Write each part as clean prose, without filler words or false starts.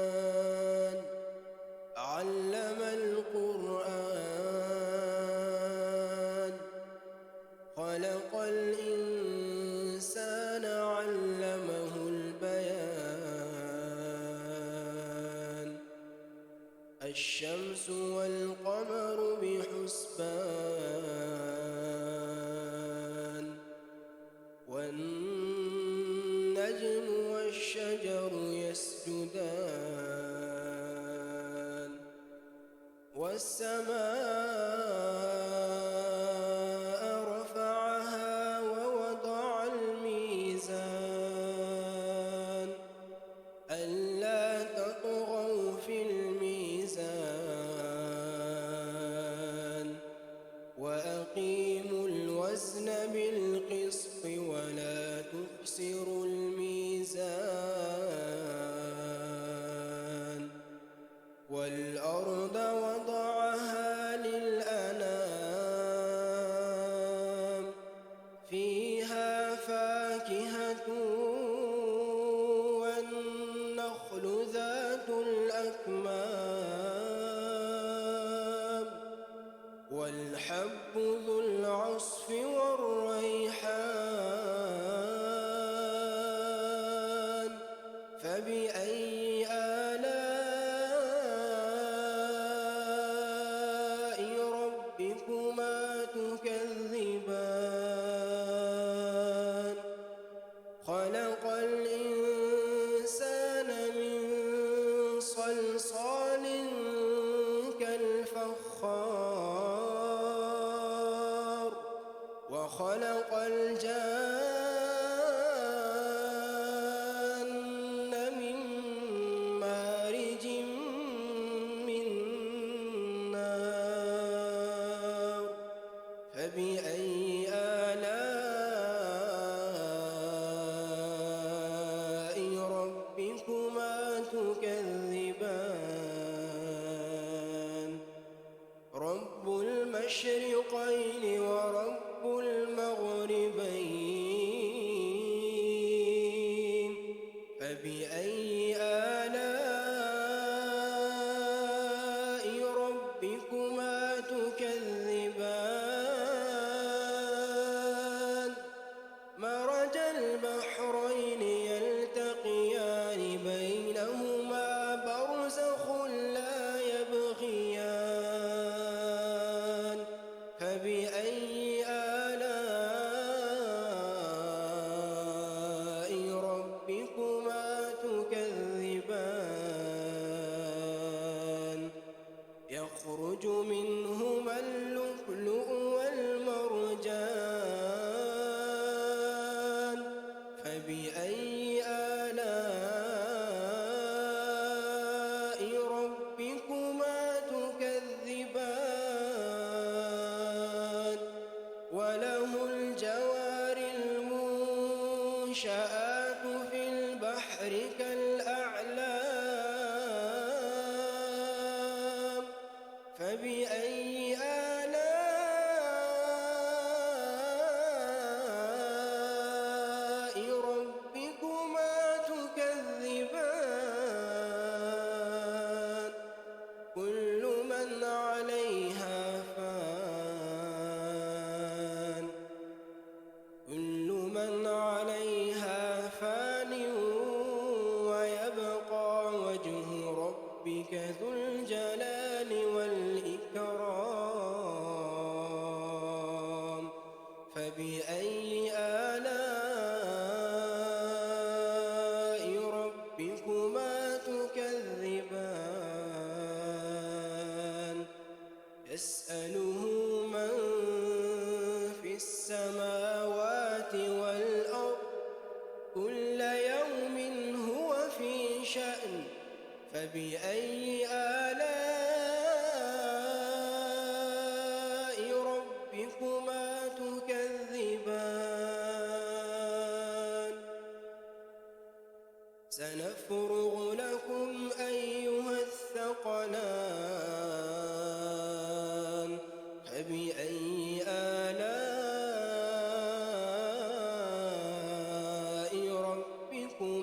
الرحمن علم القرآن خلق الإنسان علمه البيان الشمس والقمر بحسبان والنجم والشجر يسجدان والسماء رفعها ووضع الميزان ألا تطغوا في الميزان وأقيموا الوزن بالقسط ولا تخسروا الميزان والأرض وضعها للأنام فيها فاكهة والنخل ذات الأكمام والحب ذو العصف والريحان فبأي آلاء ربكما تكذبان خلق الإنسان من صلصال كالفخار وخلق الجان من مارج من نار فبأي آلاء ربكما تكذبان رب المشرقين ورب المغربين فبأي آلاء ربكما تكذبان مرج البحرين يلتقيان بينهما برزخ لا يبغيان فبأي آلاء ربكما تكذبان يخرج منهما اللؤلؤ والمرجان فبأي آلاء ربكما تكذبان وله الجوار المنشآت في البحر كالأعلام فبأي آلاء ربكما تكذبان كل من عليها فان كل من عليها فان ويبقى وجه ربك ذو الجلال والإكرام فبأي آلاء ربكما تكذبان يسأله من في السماوات والأرض كل يوم هو في شأن فبأي آلاء ربكما تكذبان سنفرغ لكم أيها الثقلان فبأي آلاء ربكما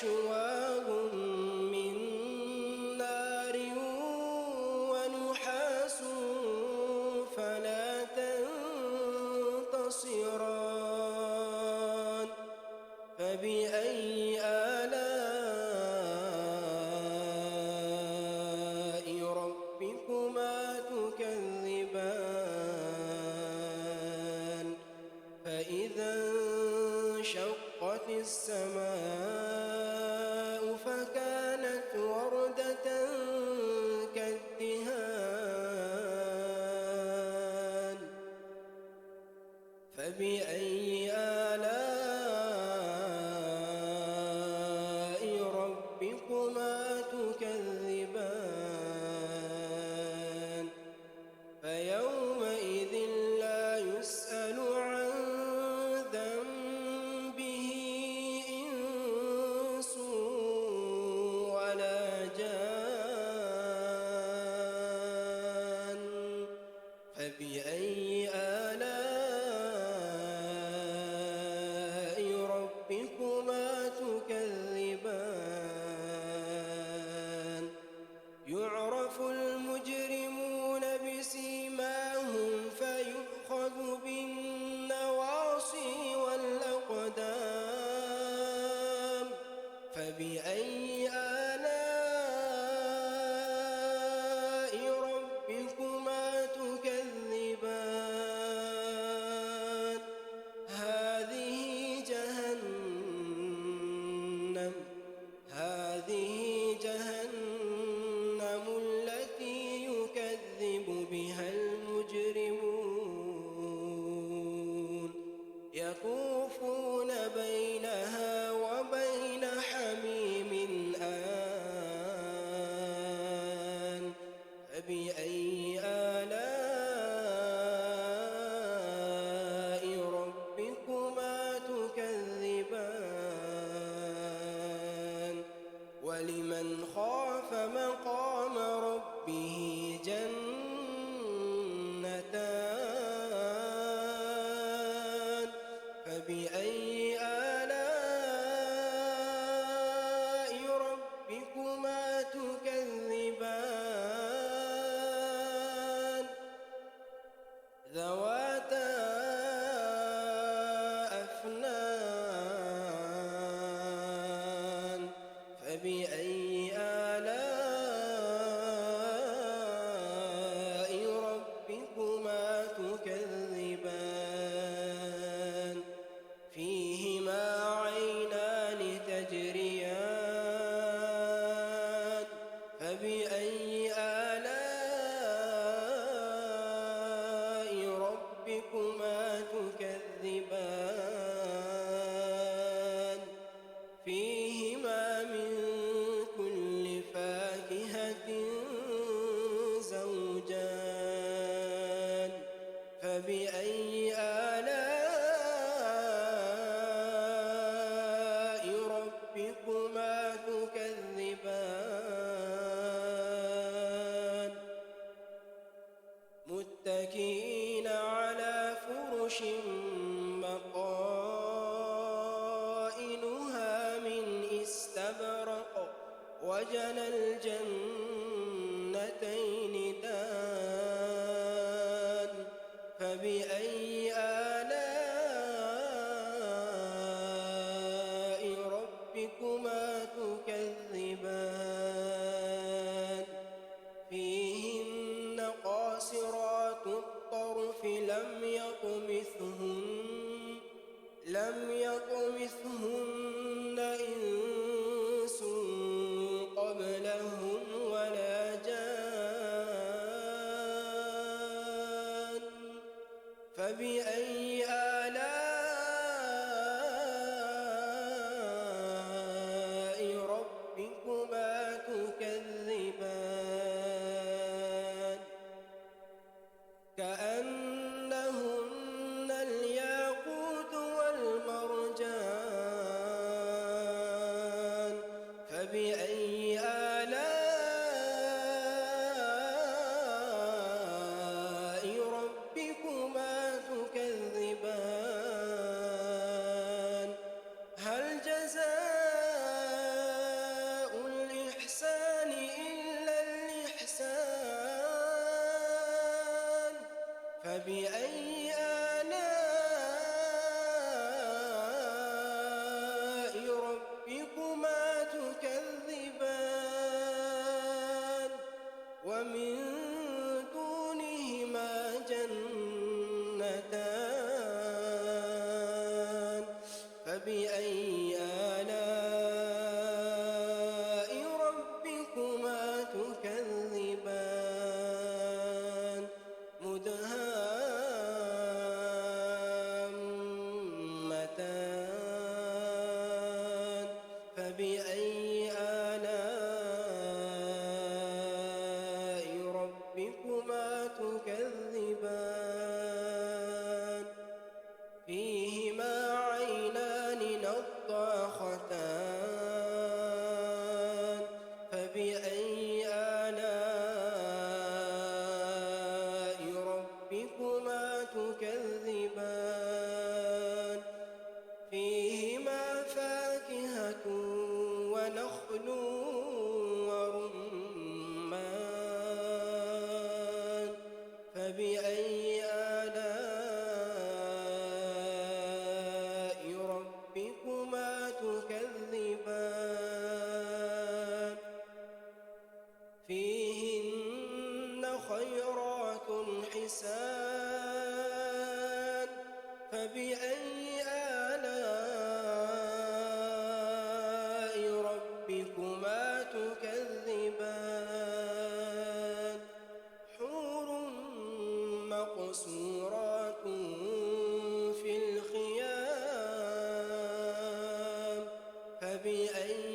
شواظ من نار ونحاس فلا تنتصران فبأي آلاء ربكما تكذبان فإذا انشقت السماء فكانت وردة كالدهان فبأي آلاء ربكما تكذبان فيومئذ لا يسأل عن ذنبه إنس ولا جان فبأي آلاء ربكما تكذبان يعرف المجرمون بسيماهم فيؤخذ بالنواصي والأقدام فبأي آلاء ربكما تكذبان هذه جهنم التي يكذب بها المجرمون يطوفون بينها وبين حميم آن فبأي آلاء ربكما تكذبان ولمن خاف مقام ربه جنتان فبأي آلاء ربكما تكذبان ذواتا أفنان فبأي آلاء ربكما تكذبان فيهما عينان تجريان فبأي آلاء ربكما تكذبان فيهما من كل فاكهة زوجان فبأي آلاء ربكما تكذبان متكئين على فرش بطائنها من استبرق وجنى الجنتين دان فبأي آلاء ربكما تكذبان فيهن قاصرات الطرف لم يطمثهن إنس قبلهم فبأي آلاء ربكما تكذبان ومن دونهما جنتان فبأي آلاء ربكما تكذبان مدهامتان فبأي آلاء ربكما تكذبان فيهما عينان نضاختان فبأي آلاء ربكما تكذبان فيهما فاكهة ونخل ورمان فبأي آلاء ربكما تكذبان فيهن خيرات حسان فبأي آلاء ربكما تكذبان حور مقصورات في الخيام فبأي